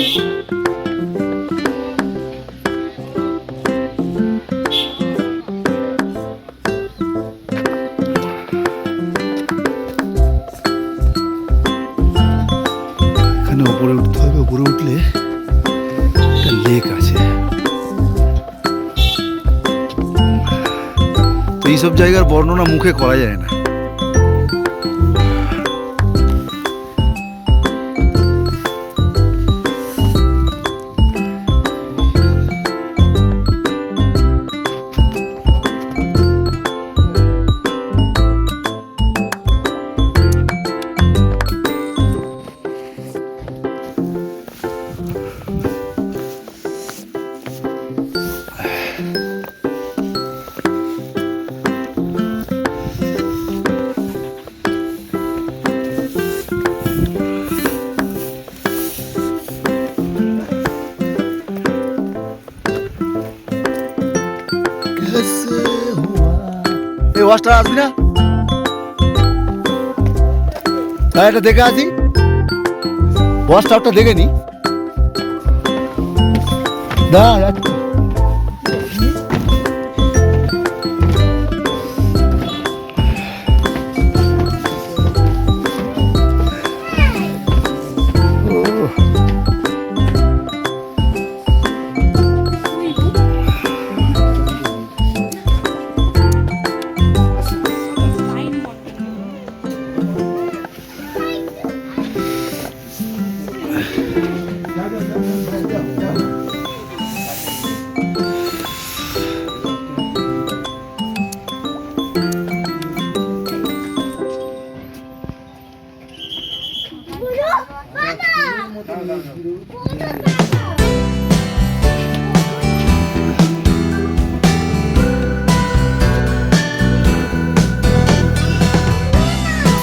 এখানে উপরে উঠতে হবে, উপরে উঠলে একটা লেক আছে। তো এইসব জায়গার বর্ণনা মুখে করা যায় না। এই ওয়াশটা আসবি না? হ্যাঁ, এটা দেখে আসি, ওয়াশ টাওয়ারটা দেখে নি। দাঁড়া যাচ্ছি।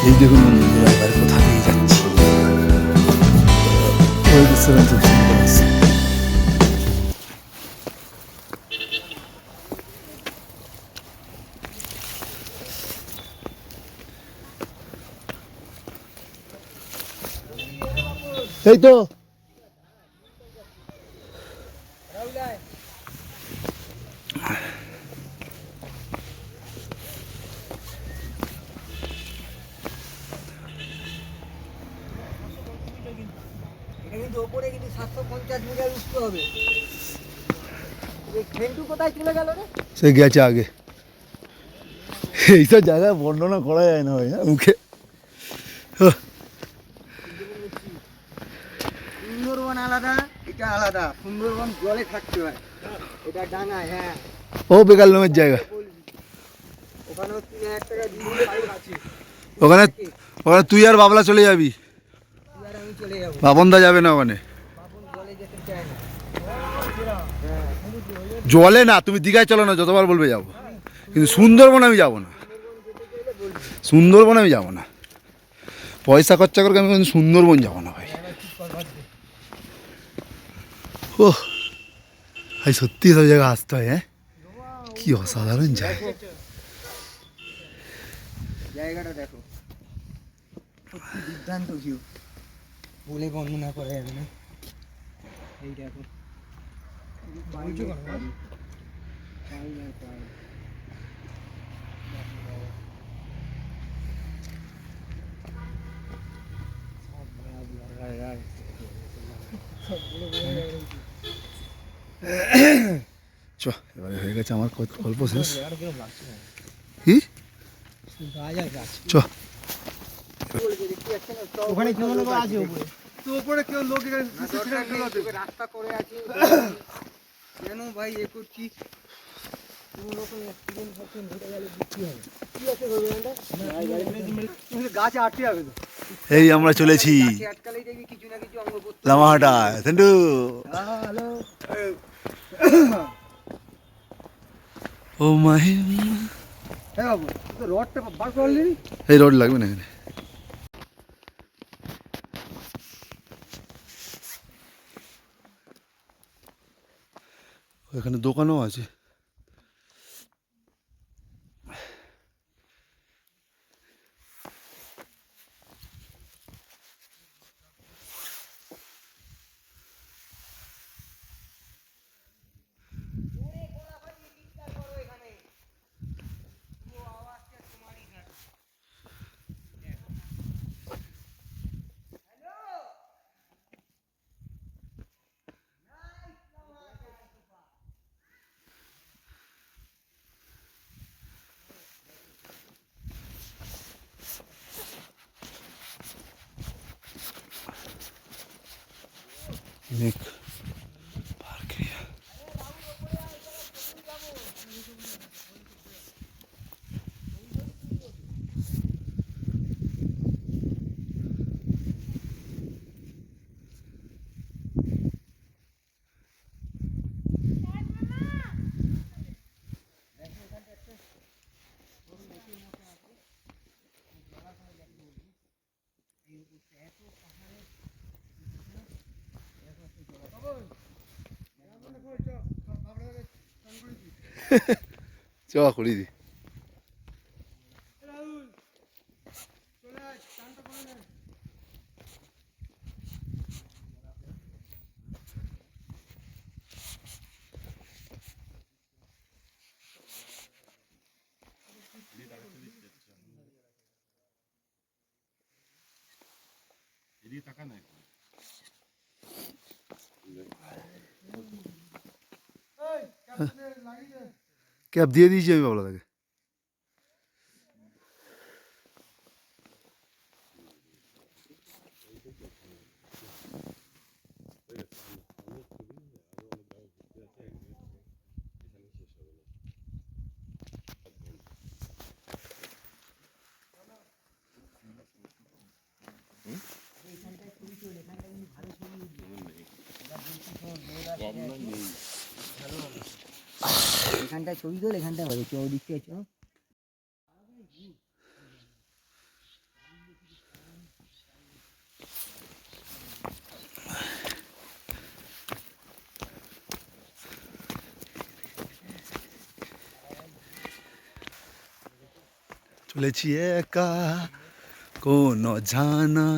এই দেখুন বন্ধুরা, এবার কোথা দিয়ে যাচ্ছি। ওই রেস্টুরেন্ট খুব সুন্দর আছে। এই তো কিন্তু ওপরে কিন্তু 750 মিটার উঠতে হবে। এই ট্রেনটু কোথায় চলে গেল রে? সে গেছে আগে। এইসব জায়গায় বর্ণনা করা যায় না ভাই, মুখে। সুন্দরবন আলাদা, এটা আলাদা। সুন্দরবন জলে থাকতে হয়, এটা ডাঙায়। হ্যাঁ, ও বেকার লোমের জায়গা। ওখানে 3000 টাকা দিয়ে আছে। ওখানে ওখানে তুই আর বাবলা চলে যাবি, আর আমি চলে যাবো। বাবনদা যাবে না ওখানে। বাবুন জলে যেতে চায় না। জলে না, তুমি দীঘায় চলো না, যতবার বলবে যাবো। কিন্তু সুন্দরবন আমি যাবো না, সুন্দরবন আমি যাবো না। পয়সা খরচা করে আমি কিন্তু সুন্দরবন যাবো না ভাই। ও ভাই, সত্যি সব জায়গায় আসতে হয়। হ্যাঁ, কি অসাধারণ জায়গা। জায়গাটা দেখো, সত্যি দুর্দান্ত ভিউ, বলে বর্ণনা করা যাবে না। এই দেখো, চ, এবারে হয়ে গেছে আমার গল্প শেষ। কি চ, ওখানে কেউ লোক আছে উপরে, তো উপরে কেউ লোক রাস্তা করে আছে। কেন ভাই এ করছি? কোনো রকম অ্যাক্সিডেন্ট ফাক্সিডেন্ট ঘটে গেলে কি হবে? কি আছে গভর্নমেন্টটা? গাছে আটকে যাবে তো। এই আমরা চলেছি গাছে আটকালেই দেখবি কিছু না কিছু অঙ্গ করতে। লামাহাটা। সেন্টু, হ্যালো, ও মাহি। হ্যাঁ বাবু, তো রডটা বার করলি? এই রোড লাগবে না এখানে। এখানে দোকানও আছে। মেঘ পার্ক এরিয়া। চ করি দি ক্যাব দিয়ে দিয়েছি আমি বাবলা তাকে। এখানটায় ছবি তোল, এখানটায় হবে চৌদিক থেকে চ। চলেছি একা কোনো জানা